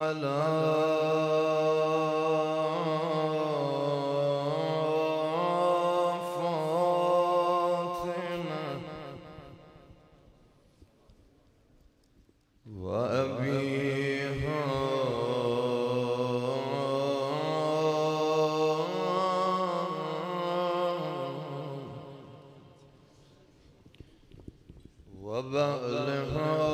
على فاطمة وأبيها وبعلها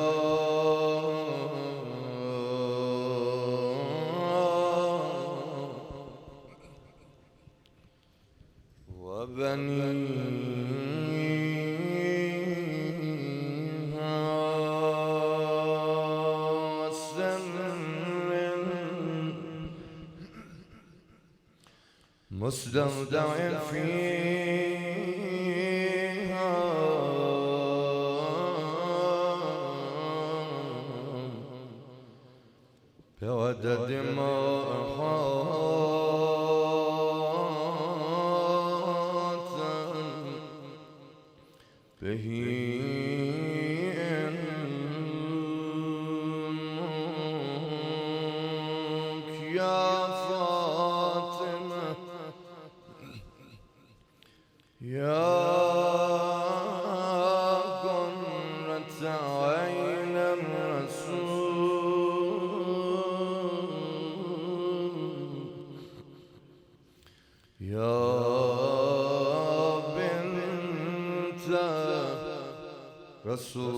وبنيها وسر مستودع فيها بودد ما به إنك يا فاطمة يا قرة عين الرسول يا رسول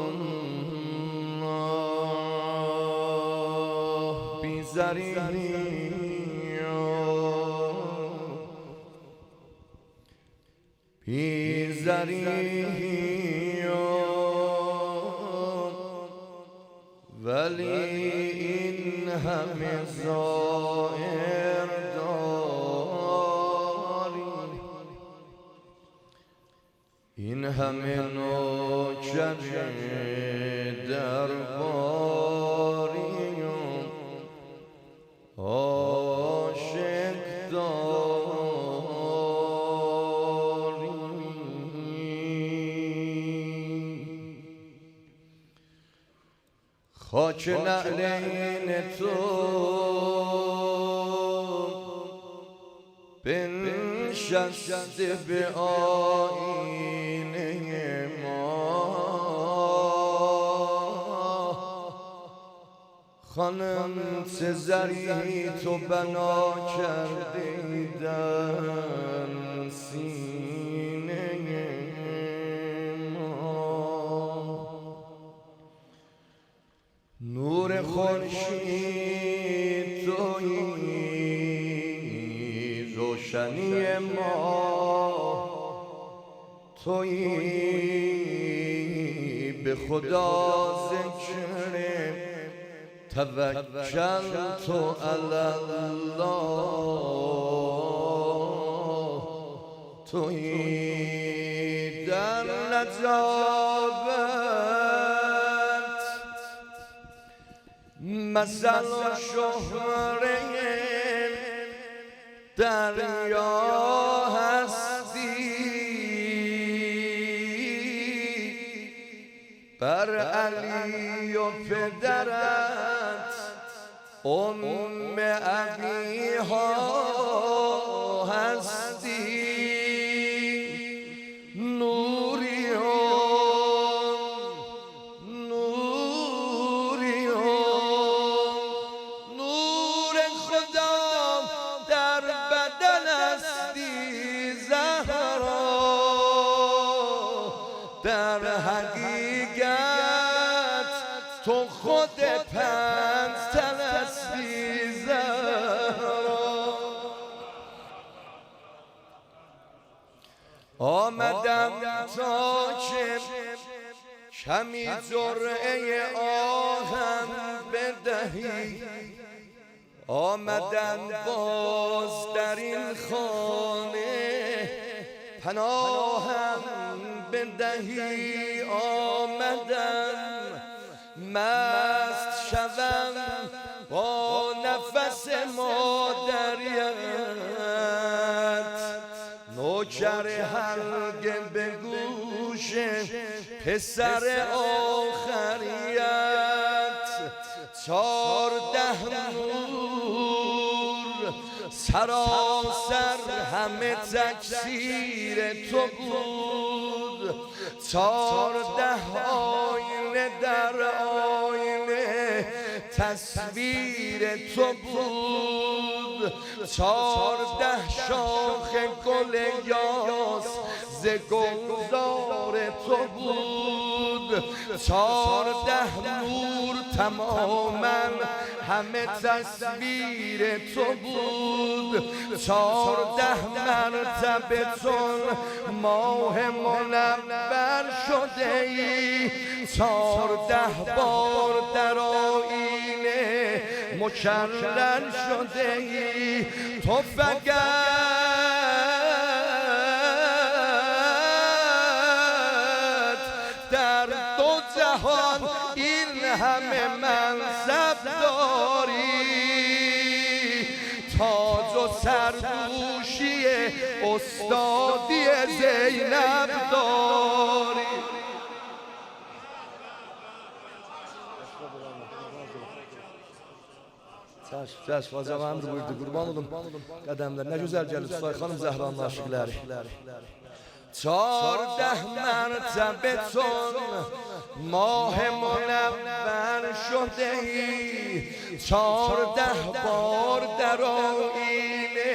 الله بزریه ولی این همه ظاهر داری این همه نوکر درباری عاشق داری خاک نعلین تو بنشسته به آیینه ما خانم چه زری تو بنا کرده در سینه ما نور خورشید تویی روشنی ما تویی به خدا ذکر توکلت علی الله تویی در نجابت مثل و شهره دریا هستی بر علی و پدرت ابیها هستی نور خدا در بدن هستی زهرا در حقیقت تو خود پنجتن هستی زهرا آمدم تا که کمی جرعه آهم بدهی آمدم باز در این خانه پناهم بدهی آمدم مست شوم با نفس مادریت نوکر حلقه به گوش پسر آخریت 14 نور سراسر همه تکثیر تو بود، 14 آینه در آینه تصویر تو بود، 14 شاخ گل یاس ز گلزار تو بود، 14 نور تماما همه تصویر تو بود، 14 مرتبه چون ماه منور شده ای، 14 بار در آینه مکرر شده ای. تو فقط در دو جهان این همه منصب داری، تاج و سردوشی استادی زینب داری. چشم خواجه من رو buyurdu, kurban olum qədəmlər. Nə gözəl gəlir Susay xanım Zəhranın aşıqları. 14 مرتبه چون ماه منور شده ای، 14 بار در آینه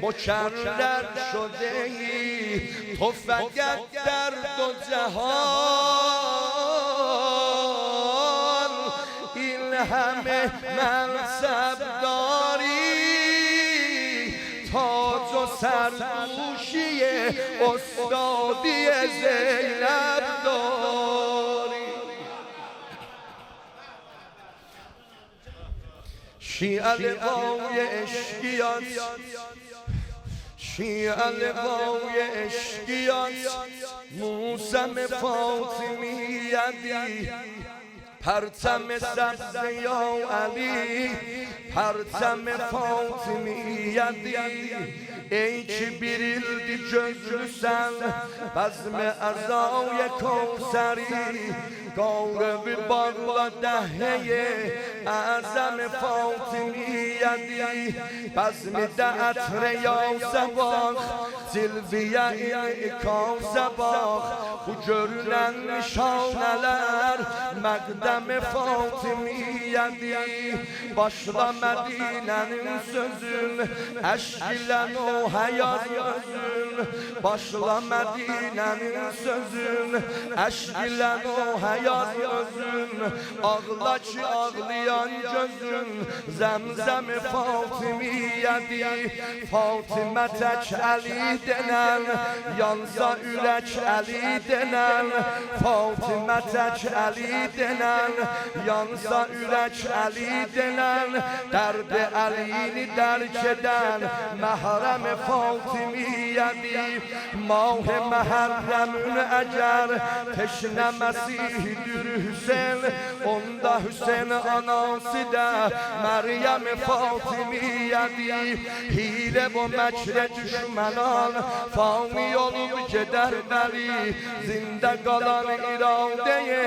مکرر شده ای. تو فقط در دو جهان این همه منصب داری، تاج و سرپوشی استادی زینب داری. شیعه لقای عشقیات، شیعه لقای عشقیات، موسم فاطمیتی، پرچم سبز یا علی، پرچم فاطمیتی. ey ki birildi gözlüsen bazm azay kevseri، قارب باغla دهه اعظم فاطمیتی، بزم عطر یا سباق زلویه کاسباق، bu görünen nişaneler məqdəm Fatımiyyədir. Başla Mədinənin sözün, əşq ilə o həyat özün. Başla Mədinənin sözün, əşq ilə o həyat özün. Ağla ki ağlayan gözün, zəmzəm Fatımiyyədir. Fatımə tək Əli denən, yansa ürək Əli denən. Fatımə tək Əli denən, yansa ürək Əli denən. Dərd-i Əlini dərk edən məhrəm Fatımiyyədir. Mah məhərrəmün əgər teşnə Məsihdir Hüseyn, onda Hüseyn anası da Məryəm Fatımiyyədir. Hile bu məkr düşmənan fani olub gedər bəli, zində qalan iradəyə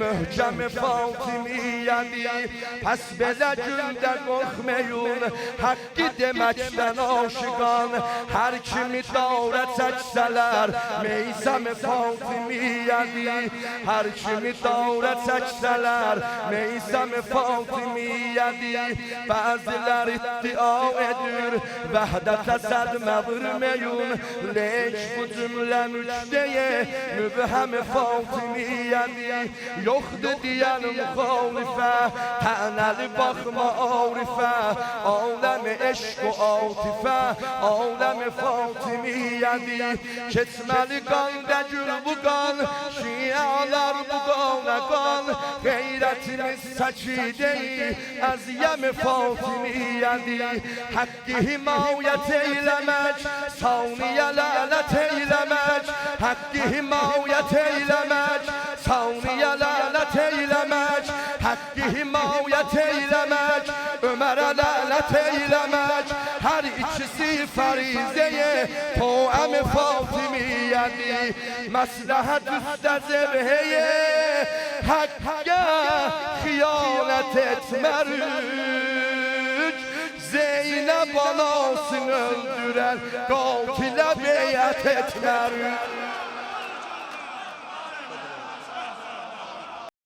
möhkəm Fatımiyyədir. Pəs belə gündə qorxmayın, haqqı deməkdən aşiqan, hər kimi darə çəksələr meysəm Fatımiyyədir. Hər kimi darə çəksələr meysəm Fatımiyyədir. Bəzilər iddia edir vəhdətə sədmə vurmayın, lek bu cümlə müjdəyə mübhəm Fatımiyyədir. Yoxdur deyən müxalifə, tənəli baxma arifə, aləm eşq و عاطفə, aləm Fatımiyyədir. Keçməli qan dəcül bu qan, şialar bu qana qan, qeyrətimiz səkidə-i əziyəm Fatımiyyədir. Haqqı himayət eyləmək, saniyə lənət eyləmək, haqqı himayət eyləmək, saniyə lənət eyləmək, haqqı himayət eyləmək, Ömərə lənət eyləmək. Hər ikisi fərizəyə toəm Fatımiyyədir. Məsləhət üstə zəbhəyə Hakka hıyanet etmerik. Zeynep anasını öldüren katile beyat etmerik.